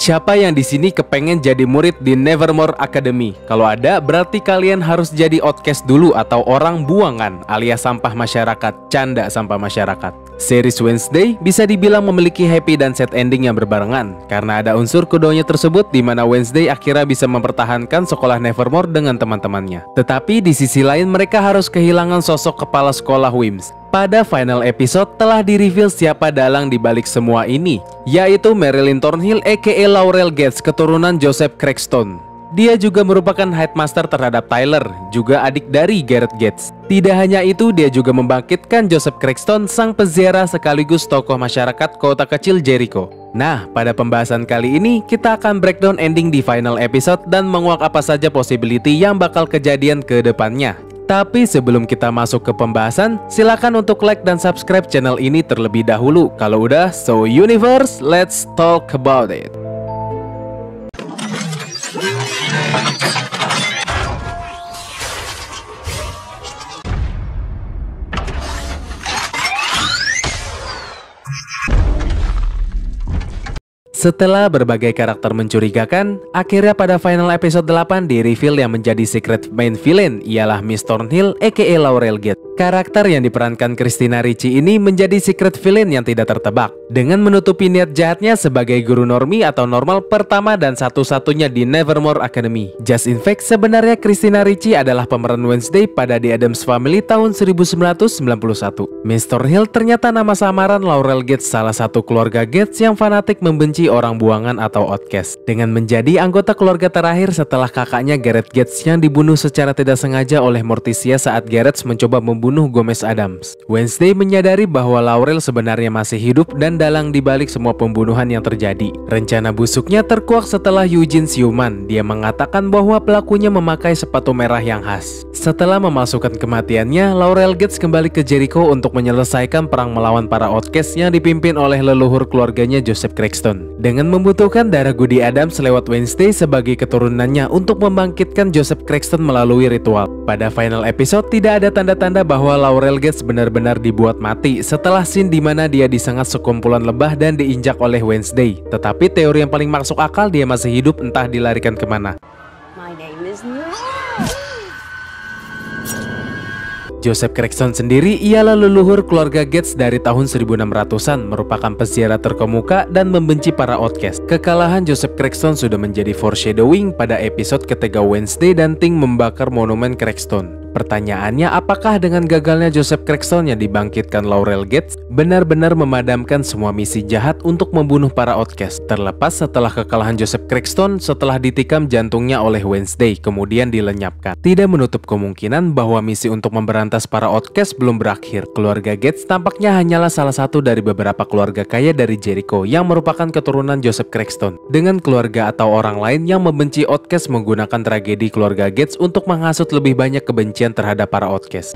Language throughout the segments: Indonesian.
Siapa yang di sini kepengen jadi murid di Nevermore Academy? Kalau ada, berarti kalian harus jadi outcast dulu atau orang buangan alias sampah masyarakat, canda sampah masyarakat. Series Wednesday bisa dibilang memiliki happy dan sad ending yang berbarengan karena ada unsur keduanya tersebut di mana Wednesday akhirnya bisa mempertahankan sekolah Nevermore dengan teman-temannya. Tetapi di sisi lain mereka harus kehilangan sosok kepala sekolah Wims. Pada final episode telah di-reveal siapa dalang di balik semua ini, yaitu Marilyn Thornhill aka Laurel Gates, keturunan Joseph Crackston. Dia juga merupakan headmaster terhadap Tyler, juga adik dari Gareth Gates. Tidak hanya itu, dia juga membangkitkan Joseph Crackston, sang peziarah sekaligus tokoh masyarakat kota kecil Jericho. Nah, pada pembahasan kali ini, kita akan breakdown ending di final episode dan menguak apa saja possibility yang bakal kejadian ke depannya. Tapi sebelum kita masuk ke pembahasan, silakan untuk like dan subscribe channel ini terlebih dahulu. Kalau udah, so universe, let's talk about it. Setelah berbagai karakter mencurigakan, akhirnya pada final episode 8 di-reveal yang menjadi secret main villain ialah Miss Thornhill aka Laurel Gates. Karakter yang diperankan Christina Ricci ini menjadi secret villain yang tidak tertebak, dengan menutupi niat jahatnya sebagai guru normie atau normal pertama dan satu-satunya di Nevermore Academy. Just in fact, sebenarnya Christina Ricci adalah pemeran Wednesday pada The Addams Family tahun 1991. Miss Thornhill ternyata nama samaran Laurel Gates, salah satu keluarga Gates yang fanatik membenci orang buangan atau outcast, dengan menjadi anggota keluarga terakhir setelah kakaknya Gareth Gates yang dibunuh secara tidak sengaja oleh Morticia saat Gareth mencoba membunuh Gomez Addams. Wednesday menyadari bahwa Laurel sebenarnya masih hidup dan dalang dibalik semua pembunuhan yang terjadi. Rencana busuknya terkuak setelah Eugene siuman. Dia mengatakan bahwa pelakunya memakai sepatu merah yang khas. Setelah memasukkan kematiannya, Laurel Gates kembali ke Jericho untuk menyelesaikan perang melawan para outcast yang dipimpin oleh leluhur keluarganya Joseph Crackston. Dengan membutuhkan darah Goody Addams lewat Wednesday sebagai keturunannya untuk membangkitkan Joseph Crackston melalui ritual. Pada final episode tidak ada tanda-tanda bahwa Laurel Gates benar-benar dibuat mati setelah scene di mana dia disengat sekumpulan lebah dan diinjak oleh Wednesday. Tetapi teori yang paling masuk akal, dia masih hidup entah dilarikan kemana. My name is Joseph Crackston sendiri ialah leluhur keluarga Gates dari tahun 1600-an, merupakan peziarah terkemuka dan membenci para outcast. Kekalahan Joseph Crackston sudah menjadi foreshadowing pada episode ketiga Wednesday dan Thing membakar monumen Crackston. Pertanyaannya, apakah dengan gagalnya Joseph Crackston yang dibangkitkan Laurel Gates benar-benar memadamkan semua misi jahat untuk membunuh para outcast? Terlepas setelah kekalahan Joseph Crackston setelah ditikam jantungnya oleh Wednesday kemudian dilenyapkan, tidak menutup kemungkinan bahwa misi untuk memberantas para outcast belum berakhir. Keluarga Gates tampaknya hanyalah salah satu dari beberapa keluarga kaya dari Jericho yang merupakan keturunan Joseph Crackston, dengan keluarga atau orang lain yang membenci outcast menggunakan tragedi keluarga Gates untuk menghasut lebih banyak kebencian terhadap para outcast.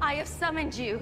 I have summoned you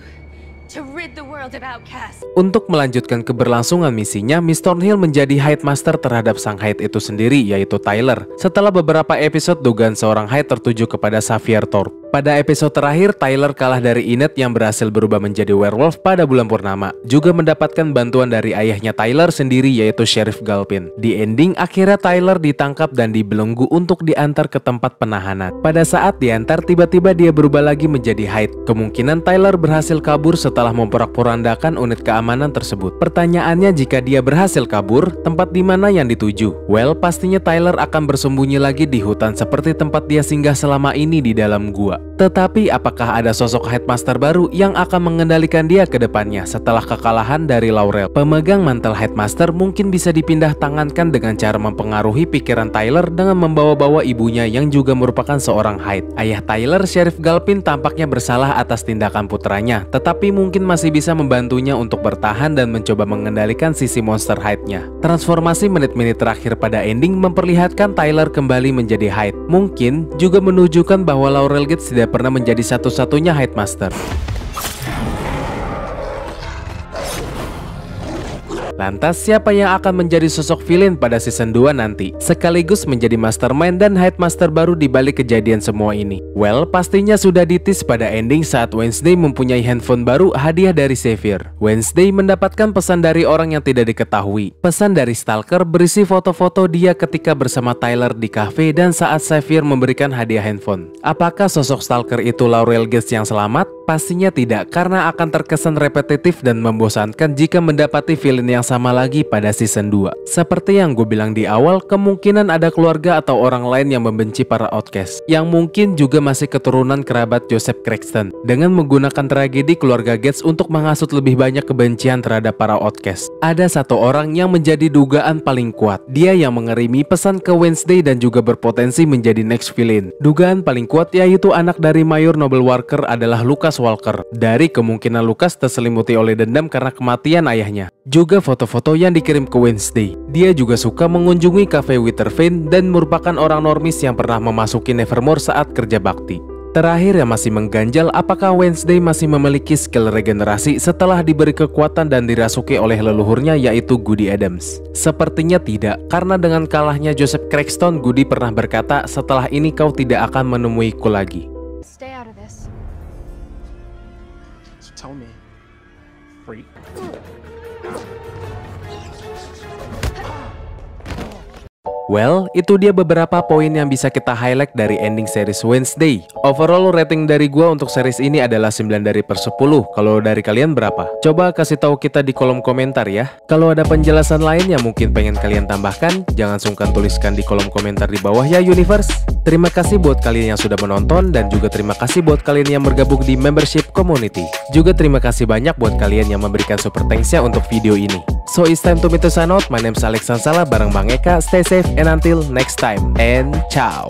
to rid the world of outcasts. Untuk melanjutkan keberlangsungan misinya, Miss Thornhill menjadi headmaster terhadap sang Hyde itu sendiri, yaitu Tyler. Setelah beberapa episode dugaan seorang Hyde tertuju kepada Xavier Thorpe. Pada episode terakhir, Tyler kalah dari Enid yang berhasil berubah menjadi werewolf pada bulan purnama. Juga mendapatkan bantuan dari ayahnya Tyler sendiri, yaitu Sheriff Galpin. Di ending, akhirnya Tyler ditangkap dan dibelenggu untuk diantar ke tempat penahanan. Pada saat diantar, tiba-tiba dia berubah lagi menjadi Hyde. Kemungkinan Tyler berhasil kabur setelah memporak-porandakan unit keamanan tersebut. Pertanyaannya, jika dia berhasil kabur, tempat di mana yang dituju? Well, pastinya Tyler akan bersembunyi lagi di hutan seperti tempat dia singgah selama ini di dalam gua. Tetapi apakah ada sosok headmaster baru yang akan mengendalikan dia ke depannya setelah kekalahan dari Laurel? Pemegang mantel headmaster mungkin bisa dipindah tangankan dengan cara mempengaruhi pikiran Tyler dengan membawa-bawa ibunya yang juga merupakan seorang Hyde. Ayah Tyler, Sheriff Galpin, tampaknya bersalah atas tindakan putranya, tetapi mungkin masih bisa membantunya untuk bertahan dan mencoba mengendalikan sisi monster Hyde-nya. Transformasi menit-menit terakhir pada ending memperlihatkan Tyler kembali menjadi Hyde. Mungkin juga menunjukkan bahwa Laurel Gates tidak pernah menjadi satu-satunya Headmaster. Lantas siapa yang akan menjadi sosok villain pada season 2 nanti? Sekaligus menjadi mastermind dan headmaster baru di balik kejadian semua ini. Well, pastinya sudah ditis pada ending saat Wednesday mempunyai handphone baru hadiah dari Xavier. Wednesday mendapatkan pesan dari orang yang tidak diketahui. Pesan dari Stalker berisi foto-foto dia ketika bersama Tyler di cafe dan saat Xavier memberikan hadiah handphone. Apakah sosok Stalker itu Laurel Gates yang selamat? Pastinya tidak, karena akan terkesan repetitif dan membosankan jika mendapati villain yang sama lagi pada season 2. Seperti yang gue bilang di awal, kemungkinan ada keluarga atau orang lain yang membenci para outcast, yang mungkin juga masih keturunan kerabat Joseph Craxton, dengan menggunakan tragedi keluarga Gates untuk menghasut lebih banyak kebencian terhadap para outcast. Ada satu orang yang menjadi dugaan paling kuat, dia yang mengerimi pesan ke Wednesday dan juga berpotensi menjadi next villain. Dugaan paling kuat yaitu anak dari Mayor Noble Walker adalah Lucas Walker. Dari kemungkinan Lucas terselimuti oleh dendam karena kematian ayahnya. Juga foto-foto yang dikirim ke Wednesday. Dia juga suka mengunjungi cafe Winterfell dan merupakan orang normis yang pernah memasuki Nevermore saat kerja bakti. Terakhir yang masih mengganjal, apakah Wednesday masih memiliki skill regenerasi setelah diberi kekuatan dan dirasuki oleh leluhurnya yaitu Goody Adams? Sepertinya tidak, karena dengan kalahnya Joseph Craxton, Goody pernah berkata, "Setelah ini kau tidak akan menemuiku lagi." Stay out of this. Tell me, freak. Well, itu dia beberapa poin yang bisa kita highlight dari ending series Wednesday. Overall rating dari gua untuk series ini adalah 9/10. Kalau dari kalian berapa? Coba kasih tahu kita di kolom komentar ya. Kalau ada penjelasan lain yang mungkin pengen kalian tambahkan, jangan sungkan tuliskan di kolom komentar di bawah ya Universe. Terima kasih buat kalian yang sudah menonton dan juga terima kasih buat kalian yang bergabung di membership community. Juga terima kasih banyak buat kalian yang memberikan super thanks-nya untuk video ini. So it's time to me to sign out. My name is Alex Sansala bareng Bang Eka. Stay safe and until next time. And ciao.